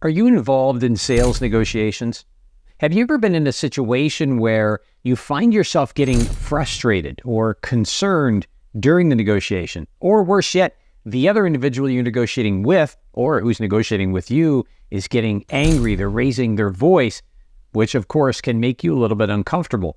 Are you involved in sales negotiations? Have you ever been in a situation where you find yourself getting frustrated or concerned during the negotiation? Or worse yet, the other individual you're negotiating with, or who's negotiating with you, is getting angry, they're raising their voice, which of course can make you a little bit uncomfortable.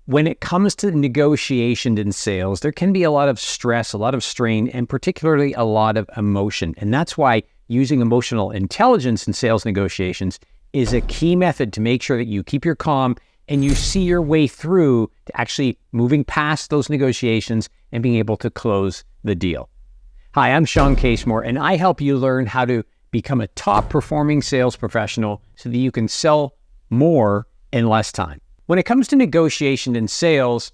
When it comes to negotiation in sales, there can be a lot of stress, a lot of strain, and particularly a lot of emotion. And that's why using emotional intelligence in sales negotiations is a key method to make sure that you keep your calm and you see your way through to actually moving past those negotiations and being able to close the deal. Hi, I'm Shawn Casemore, and I help you learn how to become a top performing sales professional so that you can sell more in less time. When it comes to negotiation in sales,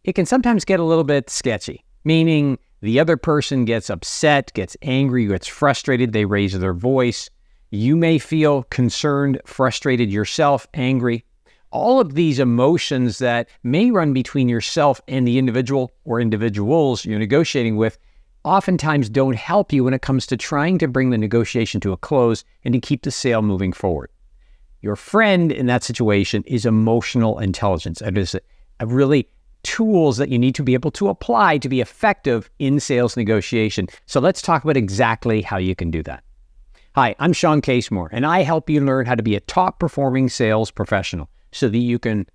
it can sometimes get a little bit sketchy, meaning the other person gets upset, gets angry, gets frustrated, they raise their voice. You may feel concerned, frustrated yourself, angry. All of these emotions that may run between yourself and the individual or individuals you're negotiating with oftentimes don't help you when it comes to trying to bring the negotiation to a close and to keep the sale moving forward. Your friend in that situation is emotional intelligence. It is a really tools that you need to be able to apply to be effective in sales negotiation. So let's talk about exactly how you can do that. Hi, I'm Shawn Casemore, and I help you learn how to be a top performing sales professional so that you can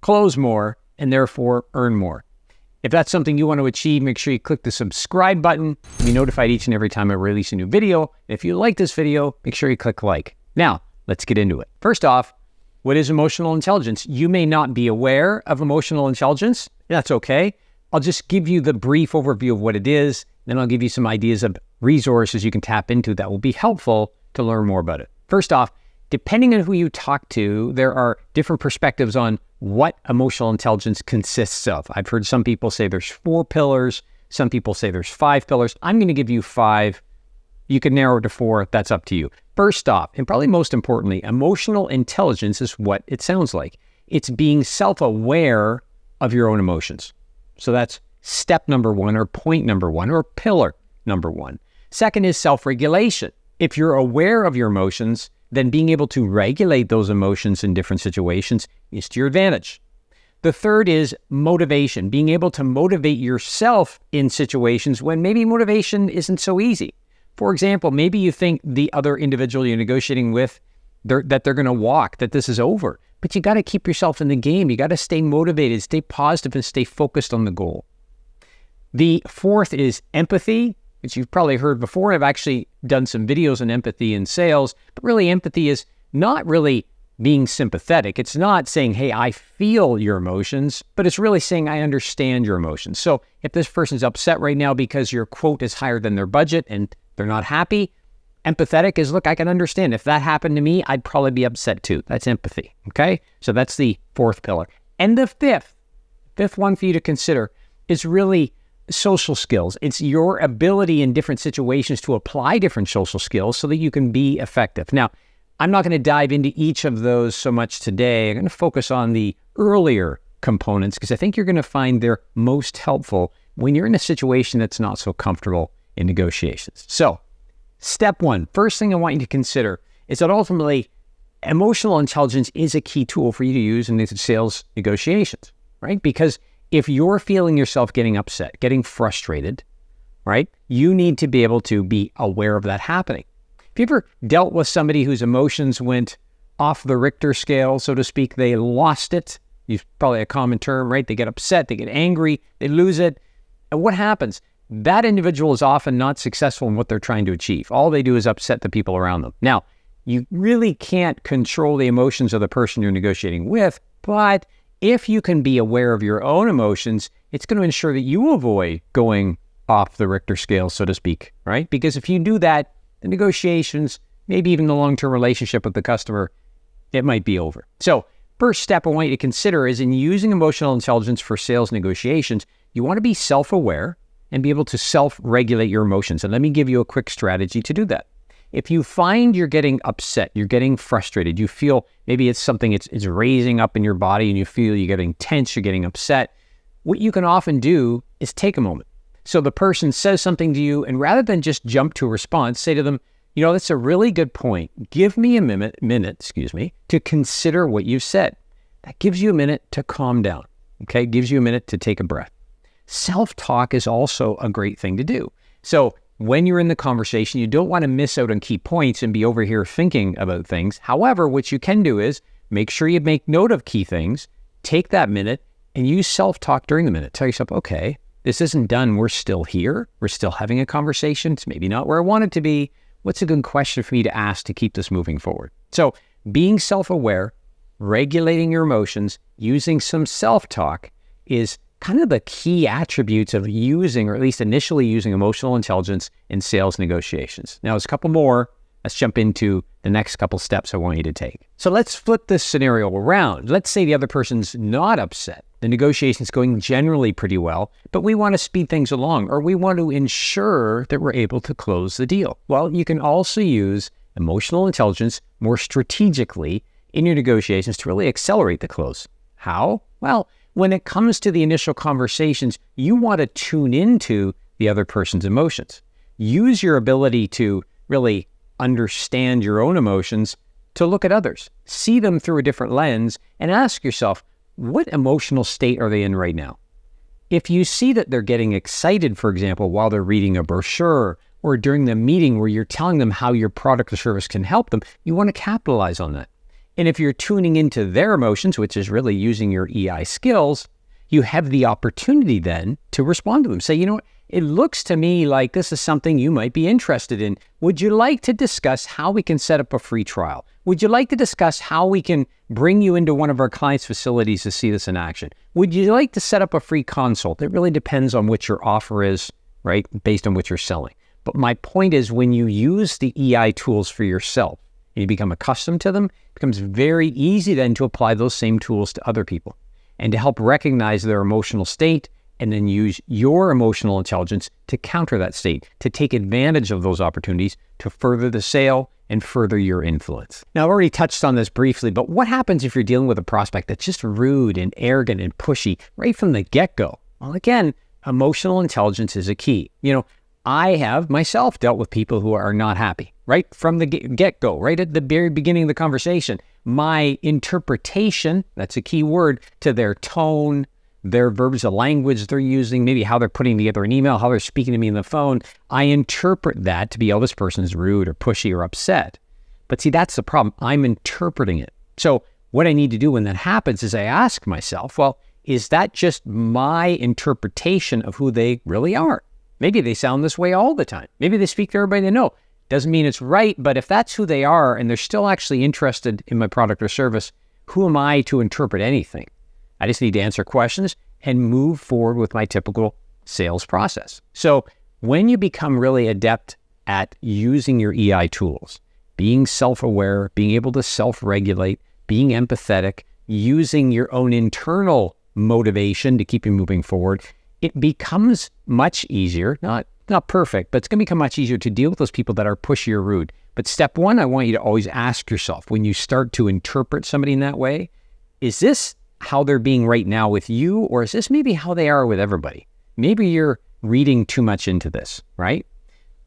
close more and therefore earn more. If that's something you want to achieve, make sure you click the subscribe button to be notified each and every time I release a new video. If you like this video, make sure you click like. Now, let's get into it. First off, what is emotional intelligence? You may not be aware of emotional intelligence. That's okay. I'll just give you the brief overview of what it is. Then I'll give you some ideas of resources you can tap into that will be helpful to learn more about it. First off, depending on who you talk to, there are different perspectives on what emotional intelligence consists of. I've heard some people say there's 4 pillars. Some people say there's 5 pillars. I'm going to give you 5. You can narrow it to 4. That's up to you. First off, and probably most importantly, emotional intelligence is what it sounds like. It's being self-aware of your own emotions. So that's step number 1 or point number 1 or pillar number 1. Second is self-regulation. If you're aware of your emotions, then being able to regulate those emotions in different situations is to your advantage. The third is motivation, being able to motivate yourself in situations when maybe motivation isn't so easy. For example, maybe you think the other individual you're negotiating with, that they're going to walk, that this is over. But you got to keep yourself in the game. You got to stay motivated, stay positive, and stay focused on the goal. The fourth is empathy, which you've probably heard before. I've actually done some videos on empathy in sales. But really, empathy is not really being sympathetic. It's not saying, hey, I feel your emotions, but it's really saying, I understand your emotions. So if this person's upset right now because your quote is higher than their budget and they're not happy, empathetic is, look, I can understand. If that happened to me, I'd probably be upset too. That's empathy, okay? So that's the fourth pillar. And the fifth one for you to consider is really social skills. It's your ability in different situations to apply different social skills so that you can be effective. Now, I'm not going to dive into each of those so much today. I'm going to focus on the earlier components because I think you're going to find they're most helpful when you're in a situation that's not so comfortable in negotiations. So, step 1, first thing I want you to consider is that ultimately emotional intelligence is a key tool for you to use in these sales negotiations, right? Because if you're feeling yourself getting upset, getting frustrated, right, you need to be able to be aware of that happening. Have you ever dealt with somebody whose emotions went off the Richter scale, so to speak? They lost it. It's probably a common term, right? They get upset, they get angry, they lose it. And what happens? That individual is often not successful in what they're trying to achieve. All they do is upset the people around them. Now, you really can't control the emotions of the person you're negotiating with, but if you can be aware of your own emotions, it's going to ensure that you avoid going off the Richter scale, so to speak, right? Because if you do that, the negotiations, maybe even the long-term relationship with the customer, it might be over. So, first step I want you to consider is in using emotional intelligence for sales negotiations, you want to be self-aware and be able to self-regulate your emotions. And let me give you a quick strategy to do that. If you find you're getting upset, you're getting frustrated, you feel maybe it's something it's raising up in your body and you feel you're getting tense, you're getting upset, what you can often do is take a moment. So the person says something to you, and rather than just jump to a response, say to them, That's a really good point. Give me a minute, to consider what you've said. That gives you a minute to calm down, okay? Gives you a minute to take a breath. Self-talk is also a great thing to do. So when you're in the conversation, you don't want to miss out on key points and be over here thinking about things. However, what you can do is make sure you make note of key things, take that minute, and use self-talk during the minute. Tell yourself, okay, this isn't done. We're still here. We're still having a conversation. It's maybe not where I want it to be. What's a good question for me to ask to keep this moving forward? So being self-aware, regulating your emotions, using some self-talk is kind of the key attributes of using, or at least initially using, emotional intelligence in sales negotiations. Now, there's a couple more. Let's jump into the next couple steps I want you to take. So let's flip this scenario around. Let's say the other person's not upset. The negotiation's going generally pretty well, but we want to speed things along, or we want to ensure that we're able to close the deal. Well, you can also use emotional intelligence more strategically in your negotiations to really accelerate the close. How? Well, when it comes to the initial conversations, you want to tune into the other person's emotions. Use your ability to really understand your own emotions to look at others. See them through a different lens and ask yourself, what emotional state are they in right now? If you see that they're getting excited, for example, while they're reading a brochure or during the meeting where you're telling them how your product or service can help them, you want to capitalize on that. And if you're tuning into their emotions, which is really using your EI skills, you have the opportunity then to respond to them. Say, what? It looks to me like this is something you might be interested in. Would you like to discuss how we can set up a free trial? Would you like to discuss how we can bring you into one of our clients' facilities to see this in action? Would you like to set up a free consult? It really depends on what your offer is, right? Based on what you're selling. But my point is, when you use the EI tools for yourself and you become accustomed to them, it becomes very easy then to apply those same tools to other people and to help recognize their emotional state, and then use your emotional intelligence to counter that state, to take advantage of those opportunities to further the sale and further your influence. Now, I've already touched on this briefly, but what happens if you're dealing with a prospect that's just rude and arrogant and pushy right from the get-go? Well, again, emotional intelligence is a key. I have myself dealt with people who are not happy right from the get-go, right at the very beginning of the conversation. My interpretation, that's a key word, to their tone, their verbs of language they're using, maybe how they're putting together an email, how they're speaking to me on the phone, I interpret that to be, oh, this person is rude or pushy or upset. But see, that's the problem. I'm interpreting it. So what I need to do when that happens is I ask myself, well, is that just my interpretation of who they really are? Maybe they sound this way all the time. Maybe they speak to everybody they know. Doesn't mean it's right, but if that's who they are and they're still actually interested in my product or service, who am I to interpret anything? I just need to answer questions and move forward with my typical sales process. So when you become really adept at using your EI tools, being self-aware, being able to self-regulate, being empathetic, using your own internal motivation to keep you moving forward, it becomes much easier, not perfect, but it's going to become much easier to deal with those people that are pushy or rude. But step one, I want you to always ask yourself, when you start to interpret somebody in that way, is this how they're being right now with you, or is this maybe how they are with everybody? Maybe you're reading too much into this, right?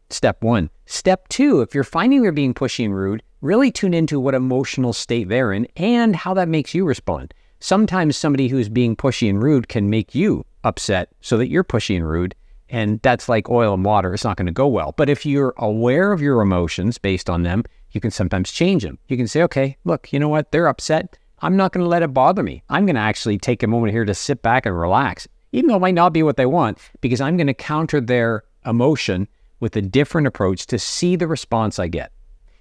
Step one. Step two, if you're finding they're being pushy and rude, really tune into what emotional state they're in and how that makes you respond. Sometimes somebody who's being pushy and rude can make you upset so that you're pushy and rude, and that's like oil and water. It's not going to go well. But if you're aware of your emotions based on them, you can sometimes change them. You can say, okay, look, you know what? They're upset. I'm not going to let it bother me. I'm going to actually take a moment here to sit back and relax, even though it might not be what they want, because I'm going to counter their emotion with a different approach to see the response I get.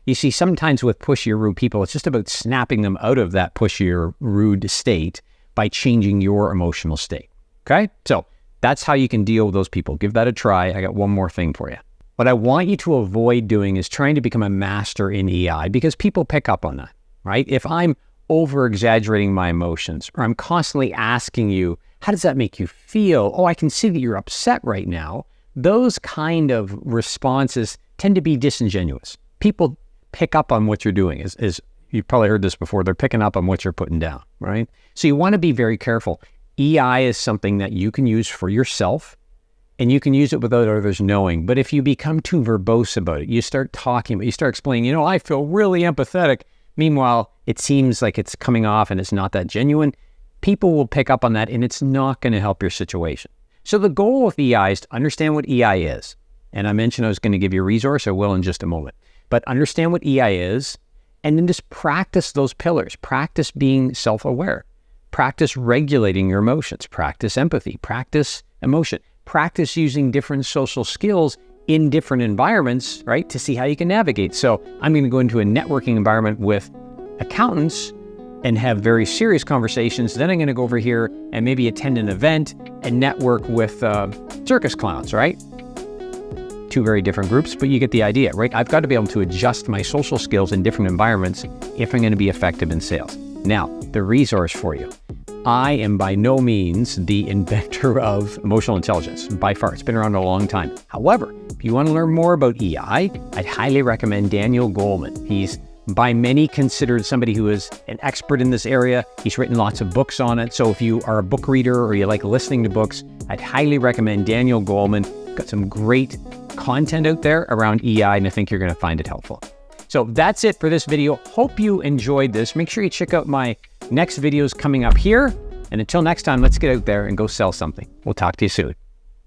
You see, sometimes with pushy or rude people, it's just about snapping them out of that pushy or rude state by changing your emotional state. Okay? So that's how you can deal with those people. Give that a try. I got one more thing for you. What I want you to avoid doing is trying to become a master in EI, because people pick up on that, right? If I'm over-exaggerating my emotions, or I'm constantly asking you, how does that make you feel? Oh, I can see that you're upset right now. Those kind of responses tend to be disingenuous. People pick up on what you're doing. As you've probably heard this before, they're picking up on what you're putting down, right? So you want to be very careful. EI is something that you can use for yourself and you can use it without others knowing. But if you become too verbose about it, you start talking, you start explaining, I feel really empathetic. Meanwhile, it seems like it's coming off and it's not that genuine. People will pick up on that, and it's not going to help your situation. So the goal with EI is to understand what EI is. And I mentioned I was going to give you a resource. I will in just a moment. But understand what EI is, and then just practice those pillars. Practice being self-aware. Practice regulating your emotions. Practice empathy. Practice emotion. Practice using different social skills in different environments, right, to see how you can navigate. So I'm going to go into a networking environment with accountants and have very serious conversations. Then I'm going to go over here and maybe attend an event and network with circus clowns, right? Two very different groups, but you get the idea, right? I've got to be able to adjust my social skills in different environments if I'm going to be effective in sales. Now, the resource for you. I am by no means the inventor of emotional intelligence, by far. It's been around a long time. However, if you want to learn more about EI, I'd highly recommend Daniel Goleman. He's by many considered somebody who is an expert in this area. He's written lots of books on it. So if you are a book reader or you like listening to books, I'd highly recommend Daniel Goleman. Got some great content out there around EI, and I think you're going to find it helpful. So that's it for this video. Hope you enjoyed this. Make sure you check out my next videos coming up here. And until next time, let's get out there and go sell something. We'll talk to you soon.